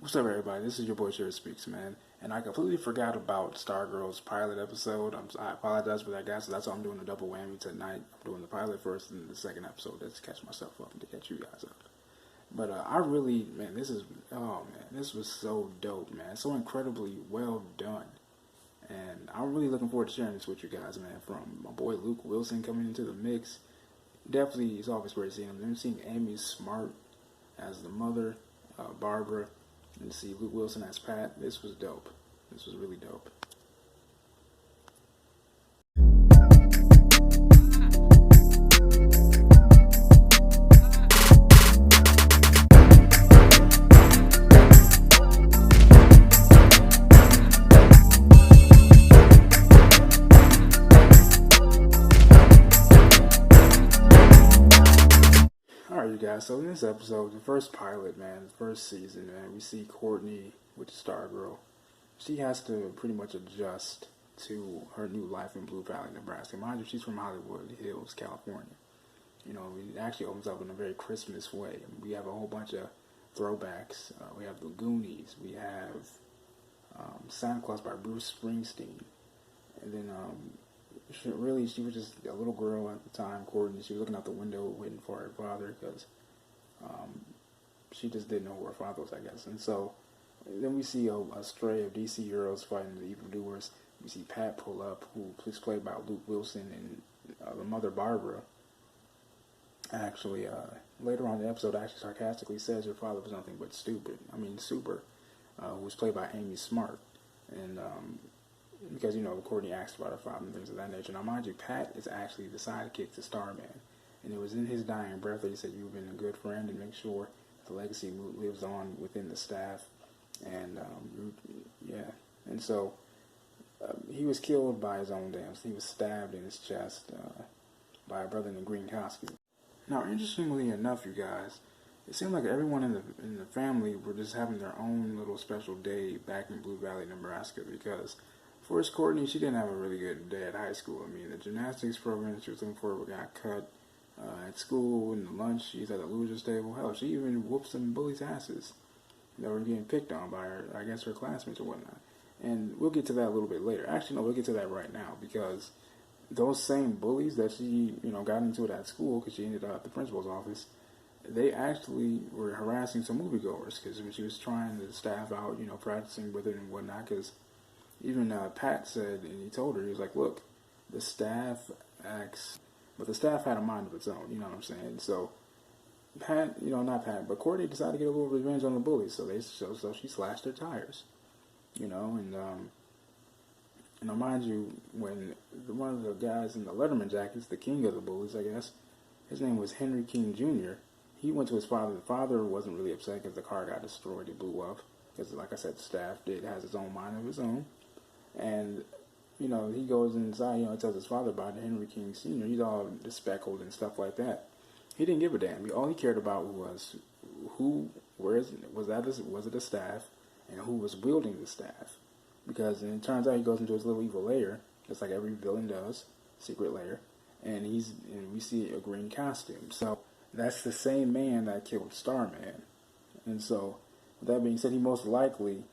What's up, everybody? This is your boy Shafferspeeks, man. And I completely forgot about Stargirl's pilot episode. I apologize for that, guys. So that's why I'm doing a double whammy tonight. I'm doing the pilot first and the second episode just to catch myself up and to catch you guys up. But I really, man, this was so dope, man. So incredibly well done. And I'm really looking forward to sharing this with you guys, man. From my boy Luke Wilson coming into the mix. Definitely, it's always great seeing him. Then seeing Amy Smart as the mother, Barbara, and see Luke Wilson as Pat. This was dope. This was really dope. Alright, you guys, so in this episode, the first pilot, man, the first season, man, we see Courtney with Stargirl. She has to pretty much adjust to her new life in Blue Valley, Nebraska. Mind you, she's from Hollywood Hills, California. You know, it actually opens up in a very Christmas way. We have a whole bunch of throwbacks. We have the Goonies. We have Santa Claus by Bruce Springsteen. And then, she was just a little girl at the time, Courtney. She was looking out the window waiting for her father because she just didn't know who her father was, I guess. And so then we see a stray of DC heroes fighting the evildoers. We see Pat pull up, who is played by Luke Wilson, and the mother, Barbara, actually, later on in the episode, actually sarcastically says her father was nothing but super, who was played by Amy Smart. And because, you know, Courtney asked about her father and things of that nature. Now, mind you, Pat is actually the sidekick to Starman. And it was in his dying breath that he said, "You've been a good friend and make sure the legacy lives on within the staff." And, yeah. And so, he was killed by his own dams. He was stabbed in his chest by a brother in a green costume. Now, interestingly enough, you guys, it seemed like everyone in the family were just having their own little special day back in Blue Valley, Nebraska, because first, Courtney, she didn't have a really good day at high school. I mean, the gymnastics program that she was looking for got cut. At school, in the lunch, she's at the loser's table. Hell, she even whooped some bullies' asses that were getting picked on by her, I guess, her classmates or whatnot. And we'll get to that a little bit later. Actually, no, we'll get to that right now, because those same bullies that she, got into it at school, because she ended up at the principal's office, they actually were harassing some moviegoers, because when she was trying to staff out, practicing with it and whatnot, because even Pat said, and he told her, he was like, "Look, the staff acts," but the staff had a mind of its own, you know what I'm saying? So Pat, not Pat, but Courtney decided to get a little revenge on the bullies, so she slashed their tires, and mind you, when one of the guys in the Letterman jackets, the king of the bullies, I guess, his name was Henry King Jr., he went to his father. The father wasn't really upset because the car got destroyed, it blew up, because like I said, the staff has its own mind of its own. And, he goes inside, tells his father about it, Henry King Sr. He's all speckled and stuff like that. He didn't give a damn. All he cared about was was it a staff, and who was wielding the staff. Because it turns out he goes into his little evil lair, just like every villain does, secret lair, and we see a green costume. So that's the same man that killed Starman. And so, with that being said, he most likely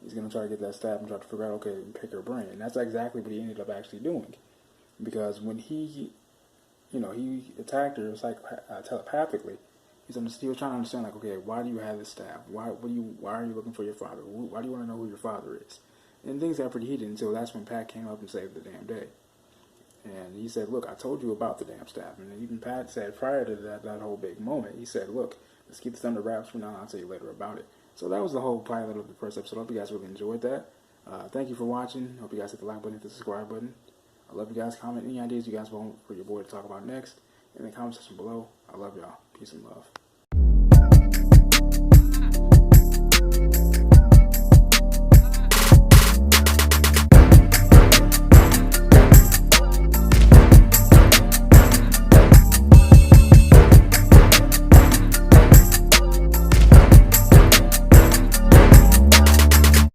he's going to try to get that staff and try to figure out, okay, pick her brain. And that's exactly what he ended up actually doing. Because when he attacked her, telepathically, he was trying to understand, like, okay, why do you have this staff? Why are you looking for your father? Why do you want to know who your father is? And things got pretty heated until that's when Pat came up and saved the damn day. And he said, "Look, I told you about the damn staff." And even Pat said prior to that whole big moment, he said, "Look, let's keep this under wraps for now. I'll tell you later about it." So that was the whole pilot of the first episode. I hope you guys really enjoyed that. Thank you for watching. Hope you guys hit the like button, hit the subscribe button. I love you guys. Comment any ideas you guys want for your boy to talk about next in the comment section below. I love y'all. Peace and love.